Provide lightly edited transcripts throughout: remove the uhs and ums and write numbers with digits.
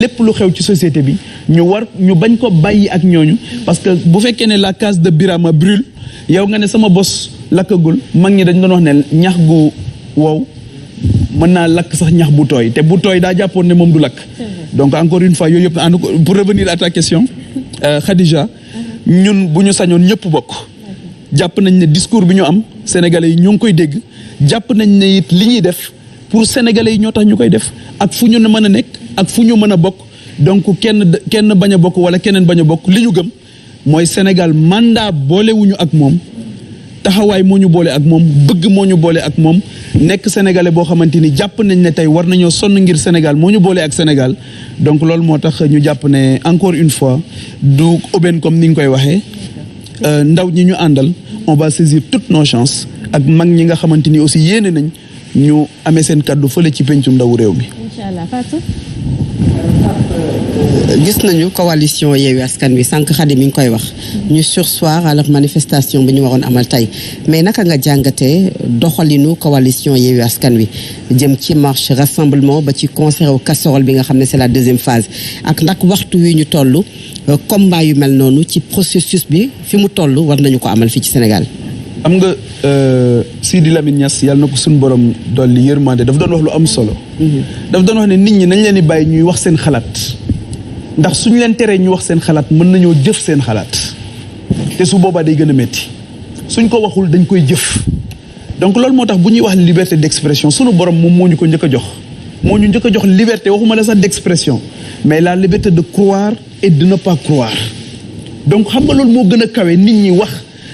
lépp lu xew ci société bi ñu bañ ko bàyyi ak ñooñu parce que bu fekkee ne la case de Birama brûle yow nga ne sama bos lakkagul mag ñi dañ doon wax ne ñax gu wow mën naa lakk sax ñax bu tooy te bu tooy daa jàppoon ne moom du lakk. Donc encore une fois yooyu yëpp pour revenir à ta question Khadija ñun bu ñu sañoon ñëpp bokk jàpp nañ ne discours bi ñu am sénégalais yi ñoo ngi koy dégg jàpp nañ ne it li ñuy def pour sénégalais yi ñoo tax ñu koy def ak fu ñu mën a nekk ak fu ñu mën a bokk donc kenn bañ a bokk wala keneen bañ a bokk li ñu gëm mooy Sénégal mandat boolewuñu ak moom taxawaay moo ñu boole ak moom bëgg moo ñu boole ak moom nekk sénégalais boo xamante ni jàpp nañ ne tey war nañoo sonn ngir Sénégal moo ñu boole ak Sénégal donc loolu moo tax ñu jàpp ne encore une fois du aubaine comme ni nga koy waxee ndaw ñi ñu àndal on va saisir toutes nos chances ak mag ñi nga xamante ni aussi yéene nañ ñu amee seen kàddu fële ci pencum ndawu réew mi. incha allah Fatou. gis nañu coalition Yewwi Askan Wi sànq Khady mi ngi koy wax ñu sursoir à leur manifestation bi ñu waroon amal tey mais naka nga jàngatee doxalinu coalition Yewwi Askan Wi jëm ci marche rassemblement ba ci concert au casserole bi nga xam ne c'est la deuxième phase ak ndax waxtu wi ñu toll combat yu mel noonu ci processus bi fi mu toll war nañu ko amal fii ci Sénégal. am nga Sidi Lamine Niass yàlla na ko suñu borom dolli yërmande daf doon wax lu am solo. daf doon wax ne nit ñi nañ leen di bàyyi ñuy wax seen xalaat ndax suñu leen teree ñu wax seen xalaat mën nañoo jëf seen xalaat te su boobaa day gën a métti suñ ko waxul dañ koy jëf donc loolu moo tax bu ñuy wax liberté d'expression suñu borom moom moo ñu ko njëkk a jox moo ñu njëkk a jox liberté waxuma la sax d'expression mais la liberté de croire et de ne pas croire donc xam nga loolu moo gën a kawe nit ñi wax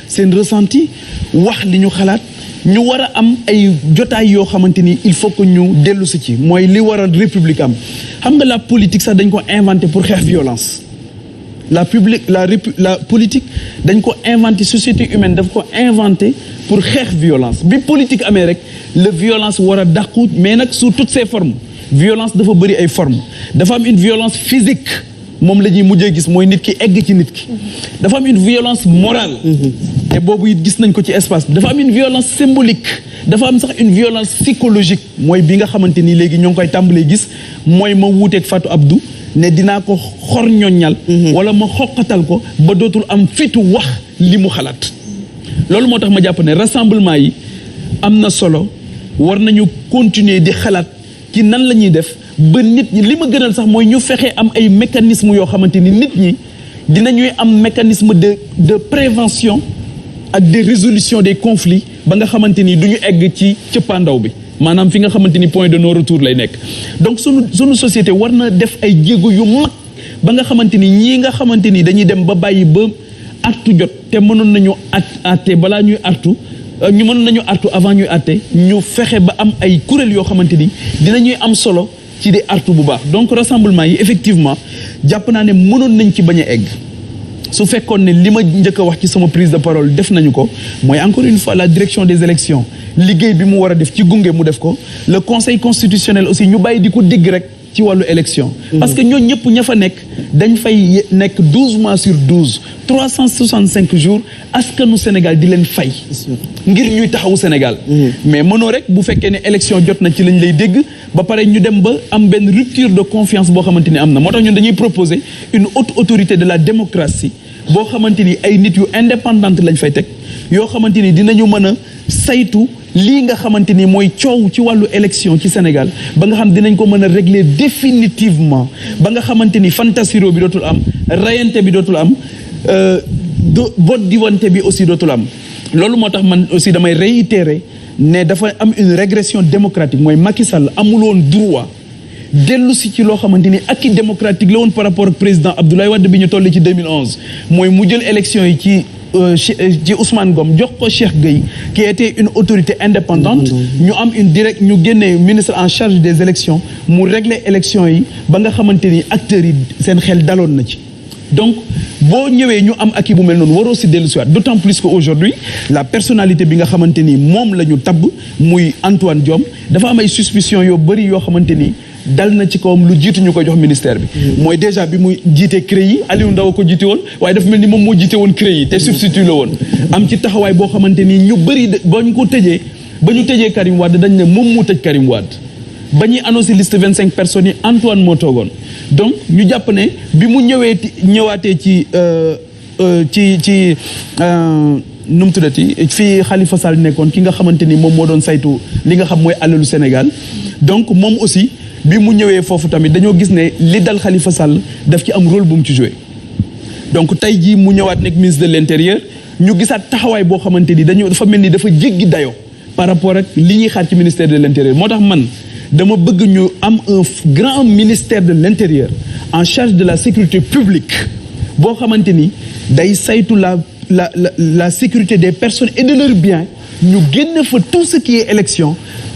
seen ressenti wax li ñu xalaat ñu war a am ay jotaay yoo xamante ni il faut que ñu dellu si ci mooy li war a république am xam nga la politique sax dañ ko inventé pour xeex violence la politique dañ ko inventé société humaine daf ko inventé pour xeex violence bi politique amee rek la violence war a dàqu mais nag sous toutes ses formes violence dafa bëri ay formes dafa am une violence physique moom la ñuy mujjee gis mooy nit ki egg ci nit ki dafa am une violence morale te boobu it gis nañ ko ci espace bi dafa am une violence symbolique dafa am sax une violence psychologique mooy bi nga xamante ni léegi ñoo ngi koy tàmbalee gis mooy ma wuuteeg Fatou Abdou ne dinaa ko xor ñoññal wala ma xoqatal ko ba dootul am fitu wax li mu xalaat loolu moo tax ma jàpp ne rassemblement yi am na solo war nañu continuer di xalaat ci nan la ñuy def ba nit ñi li ma gënal sax mooy ñu fexe am ay mécanismes yoo xamante ni nit ñi dinañuy am mécanisme de prévention ak de résolution des conflits ba nga xamante ni du ñu egg ci cëppaandaw bi maanaam fi nga xamante ni point de non retour lay nekk donc sunu société war na def ay jéego yu mag ba nga xamante ni ñii nga xamante ni dañuy dem ba bàyyi ba artu jot te mënoon nañu àtte balaa ñuy artu ñu mënoon nañu artu avant ñuy àtte ñu fexe ba am ay kuréel yoo xamante ni dinañuy am solo ci di artu bu baax donc rassemblement yi effectivement jàpp naa ne mënoon nañ ci bañ a egg su fekkoon ne li ma njëkk a wax ci sama prise de parole def nañu ko mooy encore une fois la direction des élections liggéey bi mu war a def ci gunge mu def ko le conseil constitutionnel aussi ñu bàyyi di ko digg rek ci wàllu élection parce que ñoo ñëpp ña fa nekk dañ fay nekk 12 mois sur 12 365 jours askanu Sénégal di leen fay ngir ñuy taxawu Sénégal mais mënoo rek bu fekkee ne élection jot na ci lañ lay dégg ba pare ñu dem ba am benn rupture de confiance boo xamante ni am na moo tax ñun dañuy proposer une haute autorité de la démocratie boo xamante ni ay nit yu indépendante lañ fay teg yoo xamante ni dinañu mën a saytu lii nga xamante ni mooy coow ci wàllu élection ci Sénégal ba nga xam dinañ ko mën a régler définitivement ba nga xamante ni fantasiro bi dootul am rayante bi dootul am vote diwante bi aussi dootul am loolu moo tax man aussi damay réitérer ne dafa am une régression démocratique mooy Macky Sall amul woon droit dellu si ci loo xamante ni acquis démocratique la woon par rapport ak président Abdoulaye Wade bi ñu toll ci 2011 mooy mu jël élection yi ci Ousmane Ngom jox ko Cheikh Gueye qui était une autorité indépendante ñu am ñu génnee ministre en charge des élections mu régler élections yi ba nga xamante ni acteurs yi seen xel daloon na ci donc boo ñëwee ñu am acquis bu mel noonu waroo si dellu si waat d'autant plus que aujourd'hui la personnalité bi nga xamante ni moom la ñu tabb muy Antoine Diome dafa am ay suspicion yoo bëri yoo xamante ni dal na ci kawam lu jiitu ñu ko jox ministère bi mooy déjà bi muy jiite CREI yi Aliou Ndao ko jiite woon waaye dafa mel ni moom moo jiite woon CREI yi te substitut la woon am ci taxawaay boo xamante ni ñu bëri ba ñu ko tëjee ba ñu tëjee Karim Wade dañ ne moom moo tëj Karim Wade ba ñuy annoncé liste 25 personnes yi Antoine moo toogoon donc ñu jàpp ne bi mu ñëwaatee ci nu mu tuddati fii Khalifa Sall nekkoon ki nga xamante ni moom moo doon saytu li nga xam mooy alalu Sénégal donc moom aussi bi mu ñëwee foofu tamit dañoo gis ne li dal Khalifa Sall daf ci am rôle bu mu ci joué donc tey jii mu ñëwaat nekk ministre de l'intérieur ñu gisaat taxawaay boo xamante ni dafa mel ni dafa jéggi dayoo par rapport ak li ñuy xaar ci ministère de l'intérieur moo tax man dama bëgg ñu am un grand ministère de l'intérieur en charge de la sécurité publique boo xamante ni day saytu la sécurité des personnes et de leurs biens ñu génn fa tout ce qui est élection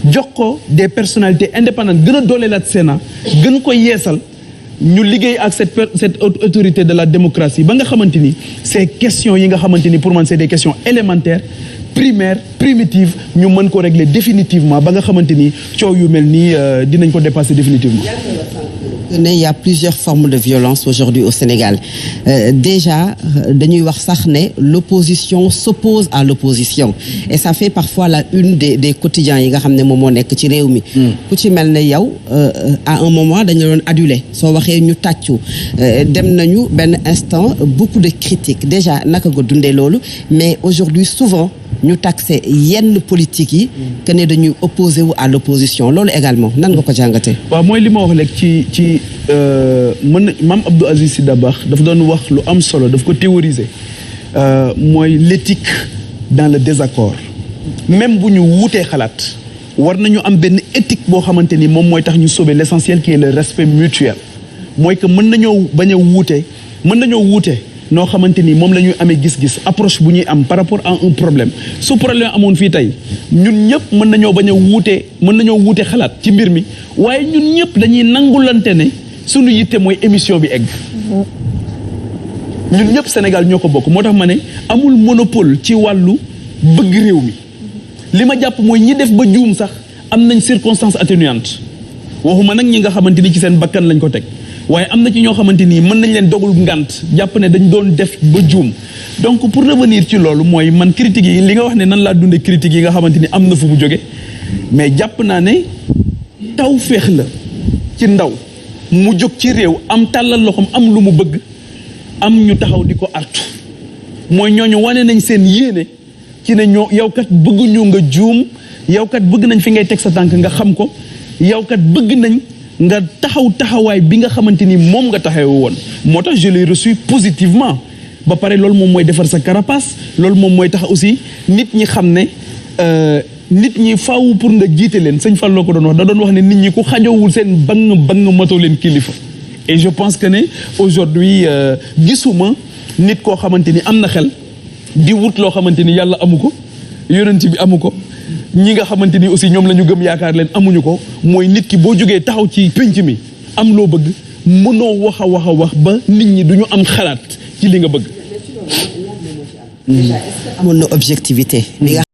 jox ko des personnalités indépendantes gën a dooleelaat Sénat gën ko yeesal ñu liggéey ak cette autorité de la démocratie ba nga xamante ni ces questions yi nga xamante ni pour man c'est des questions élémentaires primaires primitives ñu mën ko régler définitivement ba nga xamante ni coow yu mel nii dinañ ko dépasser définitivement. Il y a plusieurs formes de violence aujourd'hui au Sénégal déjà dañuy wax sax ne l'opposition s'oppose à l'opposition et ça fait parfois la une des quotidiens yi nga xam ne moom moo nekk ci réew mi ku ci mel ne yow à un moment dañu doon adulé soo waxee ñu tàccu dem nañu benn instant beaucoup de critiques déjà naka nga dundee loolu mais aujourd'hui souvent ñu taxé yenn politique yi que ne dañuy opposé wu à l'opposition loolu également nan nga ko jàngatee. waaw mooy li ma wax léegi ci Mame Abdou Aziz Sy Dabakh dafa doon wax lu am solo daf ko théoriser mooy l'éthique dans le désaccord même bu ñu wuutee xalaat war nañu am benn éthique boo xamante ni moom mooy tax ñu sauver l'essentiel qui est le respect mutuel mooy que mën nañoo bañ a wuute noo xamante ni moom la ñuy amee gis-gis approche bu ñuy am par rapport à un problème su problème amoon fii tey ñun ñëpp mën nañoo bañ a wuute xalaat ci mbir mi waaye ñun ñëpp dañuy nangulante ne suñu yitte mooy émission bi egg ñun ñëpp Sénégal ñoo ko bokk moo tax ma ne amul monopole ci wàllu bëgg réew mi li ma jàpp mooy ñi def ba juum sax am nañ circonstance atténuante waxuma nag ñi nga xamante ni ci seen bakkan lañ ko teg waaye am na ci ñoo xamante nii mën nañ leen dogul ngànt jàpp ne dañ doon def ba juum donc pour revenir ci loolu mooy man critiques yi li nga wax ne nan laa dundee critiques yi nga xamante ni am na fu mu jóge mais jàpp naa ne taw féex la ci ndaw mu jóg ci réew am tàllal loxoom am lu mu bëgg am ñu taxaw di ko artu mooy ñooñu wane nañ seen yéene ci ne yow kat bëgguñu nga juum yow kat bëgg nañ fi ngay teg sa tànk nga xam ko yow kat bëgg nañ nga taxawaay bi nga xamante ni moom nga taxawe woon moo tax je l'ai reçu positivement ba pare loolu moom mooy defar sa carapace loolu moom mooy tax aussi nit ñi xam ne nit ñi faaw pour nga jiite leen sëñ Fall loo ko doon wax da doon wax ne nit ñi ku xajowul seen bang matoo leen kilifa et je pense que ne aujourd'hui gisuma nit koo xamante ni am na xel di wut loo xamante ni yàlla amu ko yonent bi amu ko ñi nga xamante ni aussi ñoom la ñu gëm yaakaar leen amuñu ko mooy nit ki boo jógee taxaw ci pénc mi am loo bëgg mënoo wax ba nit ñi duñu am xalaat ci li nga bëgg. amoon na objectivité.